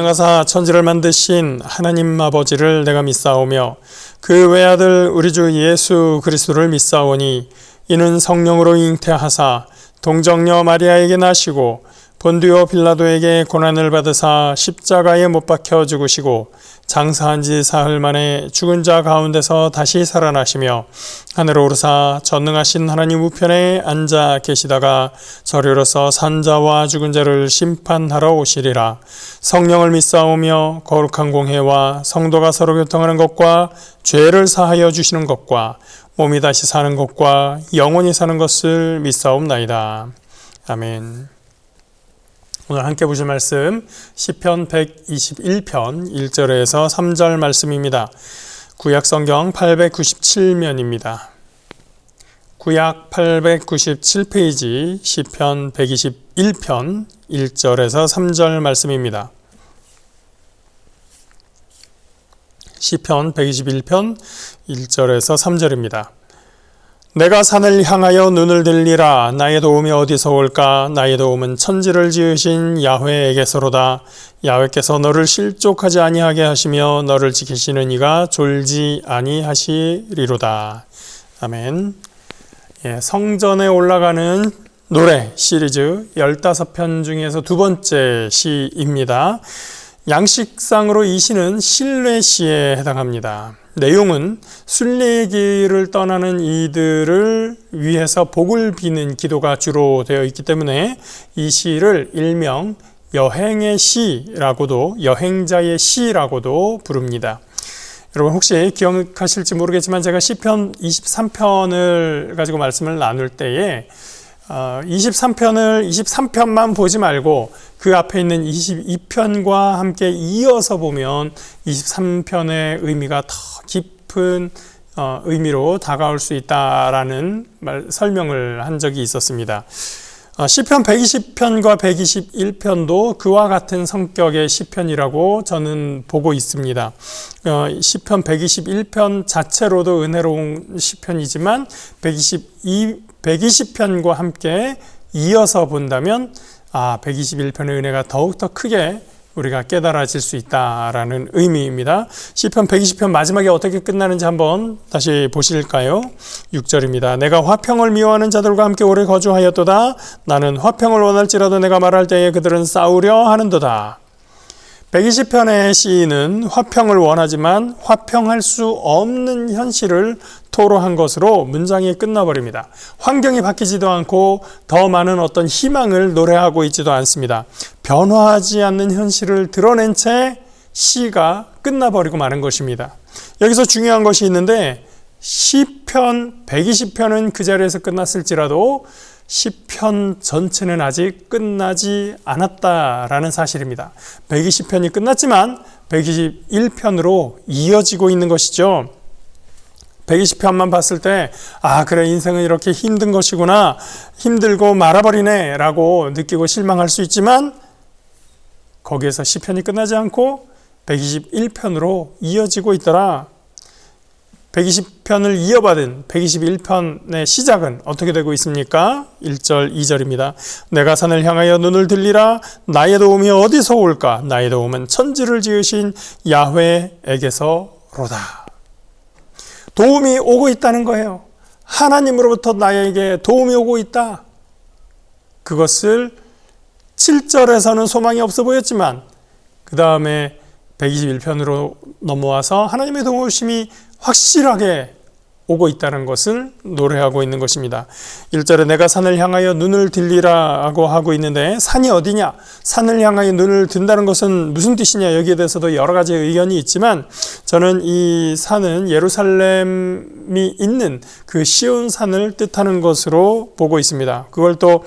사랑하사 천지를 만드신 하나님 아버지를 내가 믿사오며 그 외아들 우리 주 예수 그리스도를 믿사오니 이는 성령으로 잉태하사 동정녀 마리아에게 나시고 본디오 빌라도에게 고난을 받으사 십자가에 못 박혀 죽으시고 장사한 지 사흘 만에 죽은 자 가운데서 다시 살아나시며 하늘에 오르사 전능하신 하나님 우편에 앉아 계시다가 저리로서 산자와 죽은 자를 심판하러 오시리라. 성령을 믿사오며 거룩한 공회와 성도가 서로 교통하는 것과 죄를 사하여 주시는 것과 몸이 다시 사는 것과 영원히 사는 것을 믿사옵나이다. 아멘. 오늘 함께 보실 말씀 시편 121편 1절에서 3절 말씀입니다. 구약 성경 897면입니다. 구약 897페이지 시편 121편 1절에서 3절 말씀입니다. 시편 121편 1절에서 3절입니다. 내가 산을 향하여 눈을 들리라. 나의 도움이 어디서 올까? 나의 도움은 천지를 지으신 야훼에게서로다. 야훼께서 너를 실족하지 아니하게 하시며 너를 지키시는 이가 졸지 아니하시리로다. 아멘. 성전에 올라가는 노래 시리즈 15편 중에서 두 번째 시입니다. 양식상으로 이 시는 신뢰시에 해당합니다. 내용은 순례의 길을 떠나는 이들을 위해서 복을 비는 기도가 주로 되어 있기 때문에 이 시를 일명 여행의 시라고도 여행자의 시라고도 부릅니다. 여러분 혹시 기억하실지 모르겠지만 제가 시편 23편을 가지고 말씀을 나눌 때에 23편만 보지 말고 그 앞에 있는 22편과 함께 이어서 보면 23편의 의미가 더 깊은 의미로 다가올 수 있다라는 설명을 한 적이 있었습니다. 시편 120편과 121편도 그와 같은 성격의 시편이라고 저는 보고 있습니다. 시편 121편 자체로도 은혜로운 시편이지만 120편과 함께 이어서 본다면 121편의 은혜가 더욱더 크게 우리가 깨달아질 수 있다라는 의미입니다. 시편 120편 마지막에 어떻게 끝나는지 한번 다시 보실까요? 6절입니다. 내가 화평을 미워하는 자들과 함께 오래 거주하였도다. 나는 화평을 원할지라도 내가 말할 때에 그들은 싸우려 하는도다. 120편의 시인은 화평을 원하지만 화평할 수 없는 현실을 토로한 것으로 문장이 끝나버립니다. 환경이 바뀌지도 않고 더 많은 어떤 희망을 노래하고 있지도 않습니다. 변화하지 않는 현실을 드러낸 채 시가 끝나버리고 마는 것입니다. 여기서 중요한 것이 있는데 시편 120편은 그 자리에서 끝났을지라도 시편 전체는 아직 끝나지 않았다라는 사실입니다. 120편이 끝났지만 121편으로 이어지고 있는 것이죠. 120편만 봤을 때 그래 인생은 이렇게 힘든 것이구나, 힘들고 말아버리네 라고 느끼고 실망할 수 있지만 거기에서 시편이 끝나지 않고 121편으로 이어지고 있더라. 120편을 이어받은 121편의 시작은 어떻게 되고 있습니까? 1절, 2절입니다. 내가 산을 향하여 눈을 들리라. 나의 도움이 어디서 올까? 나의 도움은 천지를 지으신 야훼에게서로다. 도움이 오고 있다는 거예요. 하나님으로부터 나에게 도움이 오고 있다. 그것을 7절에서는 소망이 없어 보였지만 그 다음에 121편으로 넘어와서 하나님의 도우심이 확실하게 오고 있다는 것을 노래하고 있는 것입니다. 1절에 내가 산을 향하여 눈을 들리라고 하고 있는데 산이 어디냐? 산을 향하여 눈을 든다는 것은 무슨 뜻이냐? 여기에 대해서도 여러 가지 의견이 있지만 저는 이 산은 예루살렘이 있는 그 시온 산을 뜻하는 것으로 보고 있습니다. 그걸 또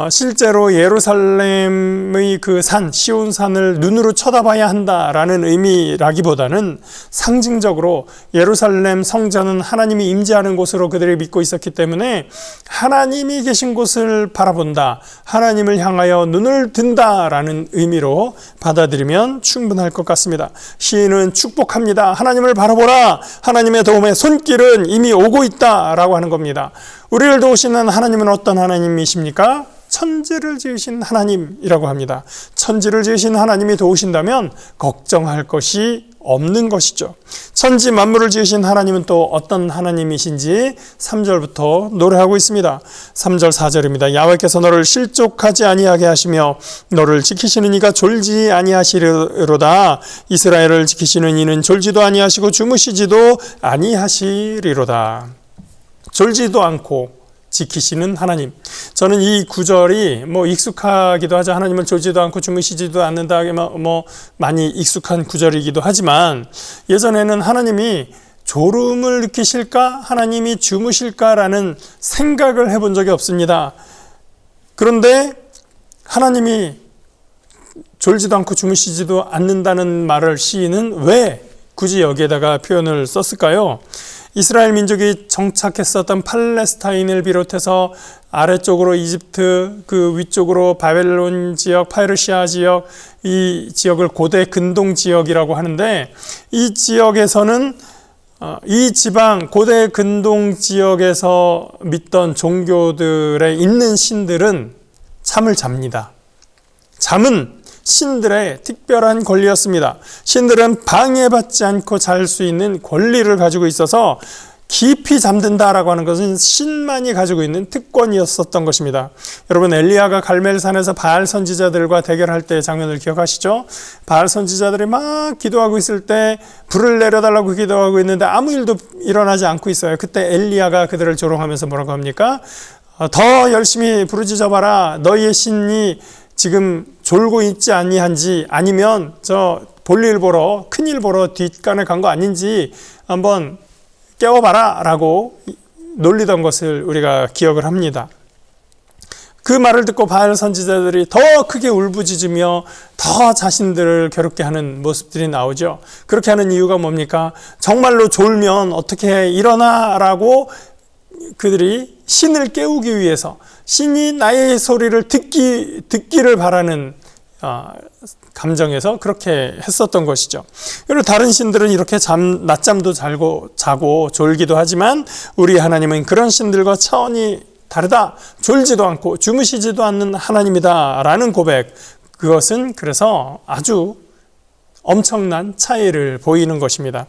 실제로 예루살렘의 그 산, 시온산을 눈으로 쳐다봐야 한다라는 의미라기보다는 상징적으로 예루살렘 성전은 하나님이 임재하는 곳으로 그들이 믿고 있었기 때문에 하나님이 계신 곳을 바라본다, 하나님을 향하여 눈을 든다라는 의미로 받아들이면 충분할 것 같습니다. 시인은 축복합니다. 하나님을 바라보라. 하나님의 도움의 손길은 이미 오고 있다라고 하는 겁니다. 우리를 도우시는 하나님은 어떤 하나님이십니까? 천지를 지으신 하나님이라고 합니다. 천지를 지으신 하나님이 도우신다면 걱정할 것이 없는 것이죠. 천지 만물을 지으신 하나님은 또 어떤 하나님이신지 3절부터 노래하고 있습니다. 3절 4절입니다. 야훼께서 너를 실족하지 아니하게 하시며 너를 지키시는 이가 졸지 아니하시리로다. 이스라엘을 지키시는 이는 졸지도 아니하시고 주무시지도 아니하시리로다. 졸지도 않고 지키시는 하나님. 저는 이 구절이 익숙하기도 하죠. 하나님은 졸지도 않고 주무시지도 않는다. 많이 익숙한 구절이기도 하지만 예전에는 하나님이 졸음을 느끼실까? 하나님이 주무실까라는 생각을 해본 적이 없습니다. 그런데 하나님이 졸지도 않고 주무시지도 않는다는 말을 시인은 왜 굳이 여기에다가 표현을 썼을까요? 이스라엘 민족이 정착했었던 팔레스타인을 비롯해서 아래쪽으로 이집트, 그 위쪽으로 바벨론 지역, 파르시아 지역, 이 지역을 고대 근동 지역이라고 하는데, 이 지역에서는 이 지방 고대 근동 지역에서 믿던 종교들에 있는 신들은 잠을 잡니다. 잠은 신들의 특별한 권리였습니다. 신들은 방해받지 않고 잘 수 있는 권리를 가지고 있어서 깊이 잠든다라고 하는 것은 신만이 가지고 있는 특권이었었던 것입니다. 여러분, 엘리야가 갈멜산에서 바알 선지자들과 대결할 때의 장면을 기억하시죠? 바알 선지자들이 막 기도하고 있을 때 불을 내려달라고 기도하고 있는데 아무 일도 일어나지 않고 있어요. 그때 엘리야가 그들을 조롱하면서 뭐라고 합니까? 더 열심히 부르짖어봐라. 너희의 신이 지금 졸고 있지 아니한지, 아니면 저 볼일 보러, 큰일 보러 뒷간에 간 거 아닌지 한번 깨워봐라 라고 놀리던 것을 우리가 기억을 합니다. 그 말을 듣고 바알 선지자들이 더 크게 울부짖으며 더 자신들을 괴롭게 하는 모습들이 나오죠. 그렇게 하는 이유가 뭡니까? 정말로 졸면 어떻게 해? 일어나라고 그들이 신을 깨우기 위해서, 신이 나의 소리를 듣기를 바라는 감정에서 그렇게 했었던 것이죠. 그리고 다른 신들은 이렇게 낮잠도 자고 졸기도 하지만 우리 하나님은 그런 신들과 차원이 다르다. 졸지도 않고 주무시지도 않는 하나님이다 라는 고백, 그것은 그래서 아주 엄청난 차이를 보이는 것입니다.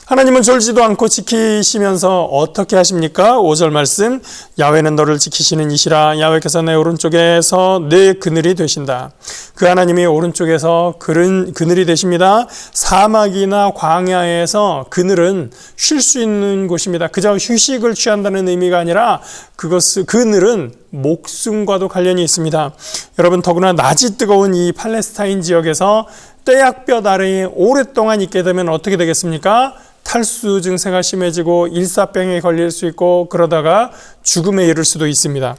하나님은 졸지도 않고 지키시면서 어떻게 하십니까? 5절 말씀, 야훼는 너를 지키시는 이시라. 야훼께서 내 오른쪽에서 내 그늘이 되신다. 그 하나님이 오른쪽에서 그늘이 되십니다. 사막이나 광야에서 그늘은 쉴 수 있는 곳입니다. 그저 휴식을 취한다는 의미가 아니라 그늘은 목숨과도 관련이 있습니다. 여러분, 더구나 낮이 뜨거운 이 팔레스타인 지역에서 떼약볕 아래에 오랫동안 있게 되면 어떻게 되겠습니까? 탈수 증세가 심해지고 일사병에 걸릴 수 있고 그러다가 죽음에 이를 수도 있습니다.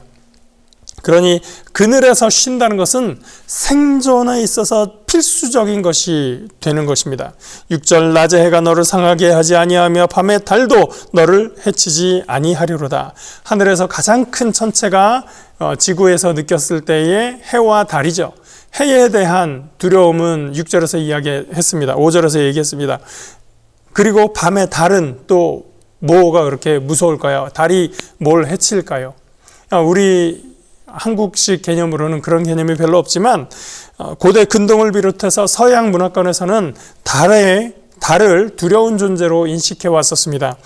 그러니 그늘에서 쉰다는 것은 생존에 있어서 필수적인 것이 되는 것입니다. 6절, 낮에 해가 너를 상하게 하지 아니하며 밤에 달도 너를 해치지 아니하리로다. 하늘에서 가장 큰 천체가 지구에서 느꼈을 때의 해와 달이죠. 해에 대한 두려움은 6절에서 이야기했습니다. 5절에서 얘기했습니다. 그리고 밤에 달은 또 뭐가 그렇게 무서울까요? 달이 뭘 해칠까요? 우리 한국식 개념으로는 그런 개념이 별로 없지만 고대 근동을 비롯해서 서양 문화권에서는 달을 두려운 존재로 인식해 왔었습니다.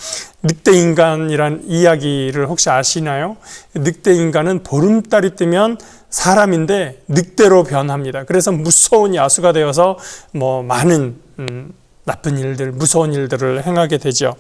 늑대인간이란 이야기를 혹시 아시나요? 늑대인간은 보름달이 뜨면 사람인데 늑대로 변합니다. 그래서 무서운 야수가 되어서 많은 나쁜 일들, 무서운 일들을 행하게 되죠.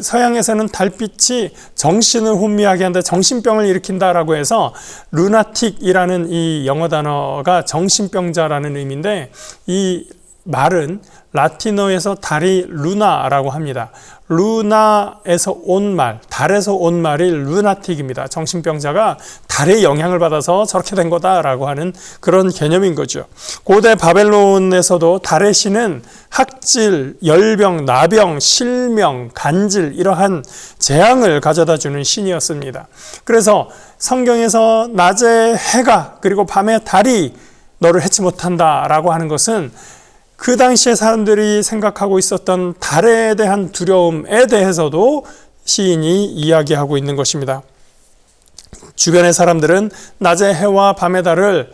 서양에서는 달빛이 정신을 혼미하게 한다, 정신병을 일으킨다라고 해서 루나틱이라는 이 영어 단어가 정신병자라는 의미인데, 이 말은 라틴어에서 달이 루나라고 합니다. 루나에서 온 말, 달에서 온 말이 루나틱입니다. 정신병자가 달의 영향을 받아서 저렇게 된 거다라고 하는 그런 개념인 거죠. 고대 바벨론에서도 달의 신은 학질, 열병, 나병, 실명, 간질, 이러한 재앙을 가져다 주는 신이었습니다. 그래서 성경에서 낮에 해가 그리고 밤에 달이 너를 해치 못한다라고 하는 것은 그 당시에 사람들이 생각하고 있었던 달에 대한 두려움에 대해서도 시인이 이야기하고 있는 것입니다. 주변의 사람들은 낮의 해와 밤의 달을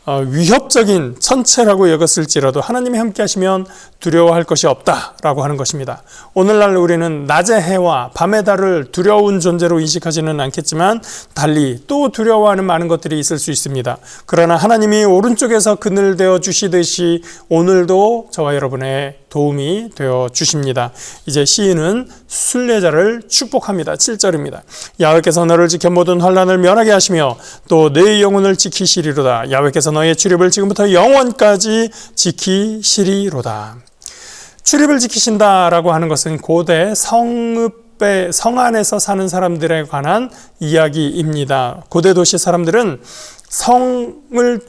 위협적인 천체라고 여겼을지라도 하나님이 함께 하시면 두려워할 것이 없다라고 하는 것입니다. 오늘날 우리는 낮의 해와 밤의 달을 두려운 존재로 인식하지는 않겠지만 달리 또 두려워하는 많은 것들이 있을 수 있습니다. 그러나 하나님이 오른쪽에서 그늘 되어 주시듯이 오늘도 저와 여러분의 도움이 되어 주십니다. 이제 시인은 순례자를 축복합니다. 7절입니다. 야훼께서 너를 지켜 모든 환난을 면하게 하시며 또 내 영혼을 지키시리로다. 야훼께서 너의 출입을 지금부터 영원까지 지키시리로다. 출입을 지키신다라고 하는 것은 고대 성 안에서 사는 사람들에 관한 이야기입니다. 고대 도시 사람들은 성을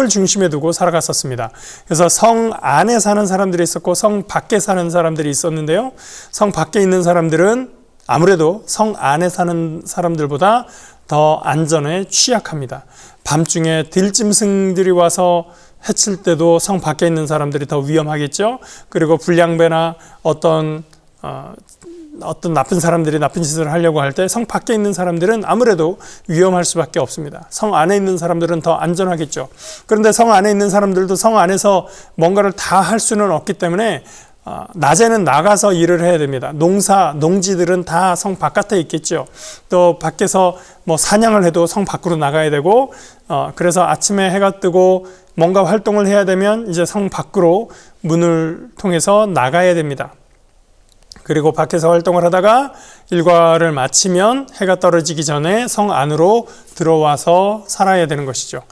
중심에 두고 살아갔었습니다. 그래서 성 안에 사는 사람들이 있었고 성 밖에 사는 사람들이 있었는데요. 성 밖에 있는 사람들은 아무래도 성 안에 사는 사람들보다 더 안전에 취약합니다. 밤중에 들짐승들이 와서 해칠 때도 성 밖에 있는 사람들이 더 위험하겠죠. 그리고 불량배나 어떤 나쁜 사람들이 나쁜 짓을 하려고 할 때 성 밖에 있는 사람들은 아무래도 위험할 수밖에 없습니다. 성 안에 있는 사람들은 더 안전하겠죠. 그런데 성 안에 있는 사람들도 성 안에서 뭔가를 다 할 수는 없기 때문에 낮에는 나가서 일을 해야 됩니다. 농지들은 다 성 바깥에 있겠죠. 또 밖에서 사냥을 해도 성 밖으로 나가야 되고, 그래서 아침에 해가 뜨고 뭔가 활동을 해야 되면 이제 성 밖으로 문을 통해서 나가야 됩니다. 그리고 밖에서 활동을 하다가 일과를 마치면 해가 떨어지기 전에 성 안으로 들어와서 살아야 되는 것이죠.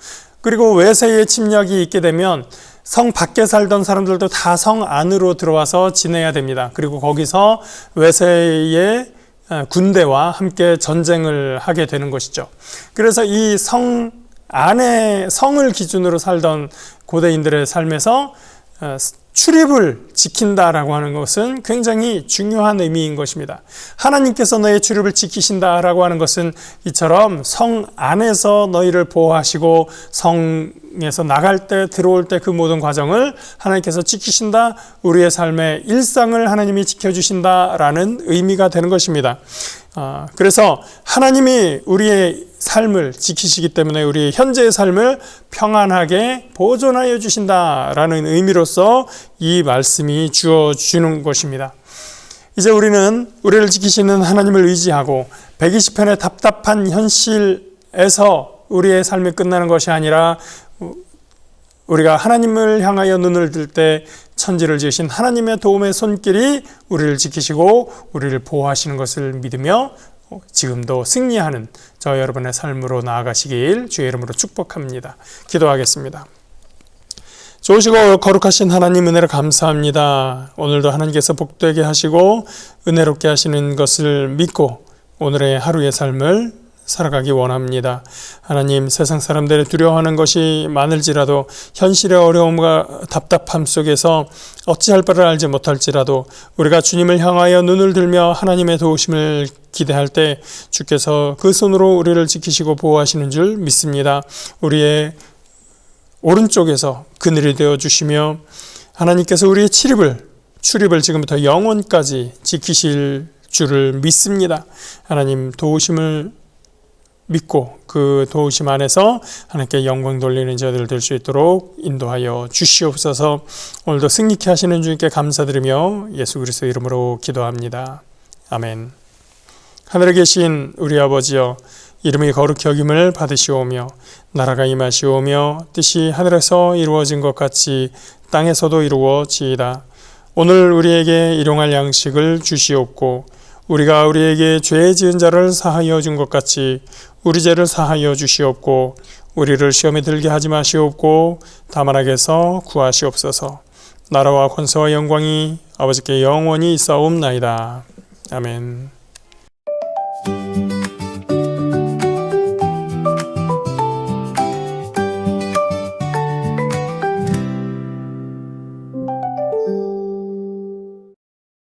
그리고 외세의 침략이 있게 되면 성 밖에 살던 사람들도 다 성 안으로 들어와서 지내야 됩니다. 그리고 거기서 외세의 군대와 함께 전쟁을 하게 되는 것이죠. 그래서 이 성 안에 성을 기준으로 살던 고대인들의 삶에서 출입을 지킨다라고 하는 것은 굉장히 중요한 의미인 것입니다. 하나님께서 너의 출입을 지키신다라고 하는 것은 이처럼 성 안에서 너희를 보호하시고 성에서 나갈 때 들어올 때 그 모든 과정을 하나님께서 지키신다, 우리의 삶의 일상을 하나님이 지켜주신다라는 의미가 되는 것입니다. 그래서 하나님이 우리의 삶을 지키시기 때문에 우리의 현재의 삶을 평안하게 보존하여 주신다라는 의미로서 이 말씀이 주어지는 것입니다. 이제 우리는 우리를 지키시는 하나님을 의지하고 120편의 답답한 현실에서 우리의 삶이 끝나는 것이 아니라 우리가 하나님을 향하여 눈을 들 때 천지를 지으신 하나님의 도움의 손길이 우리를 지키시고 우리를 보호하시는 것을 믿으며 지금도 승리하는 저 여러분의 삶으로 나아가시길 주의 이름으로 축복합니다. 기도하겠습니다. 좋으시고 거룩하신 하나님 은혜를 감사합니다. 오늘도 하나님께서 복되게 하시고 은혜롭게 하시는 것을 믿고 오늘의 하루의 삶을 살아가기 원합니다. 하나님, 세상 사람들이 두려워하는 것이 많을지라도 현실의 어려움과 답답함 속에서 어찌할 바를 알지 못할지라도 우리가 주님을 향하여 눈을 들며 하나님의 도우심을 기대할 때 주께서 그 손으로 우리를 지키시고 보호하시는 줄 믿습니다. 우리의 오른쪽에서 그늘이 되어 주시며 하나님께서 우리의 출입을 지금부터 영원까지 지키실 줄을 믿습니다. 하나님 도우심을 믿고 그 도우심 안에서 하나님께 영광 돌리는 저들 될 수 있도록 인도하여 주시옵소서. 오늘도 승리케 하시는 주님께 감사드리며 예수 그리스도 이름으로 기도합니다. 아멘. 하늘에 계신 우리 아버지여, 이름이 거룩히 여김을 받으시오며 나라가 임하시오며 뜻이 하늘에서 이루어진 것 같이 땅에서도 이루어지이다. 오늘 우리에게 일용할 양식을 주시옵고 우리가 우리에게 죄 지은 자를 사하여 준 것 같이 우리 죄를 사하여 주시옵고 우리를 시험에 들게 하지 마시옵고 다만 악에서 구하시옵소서. 나라와 권세와 영광이 아버지께 영원히 있사옵나이다. 아멘.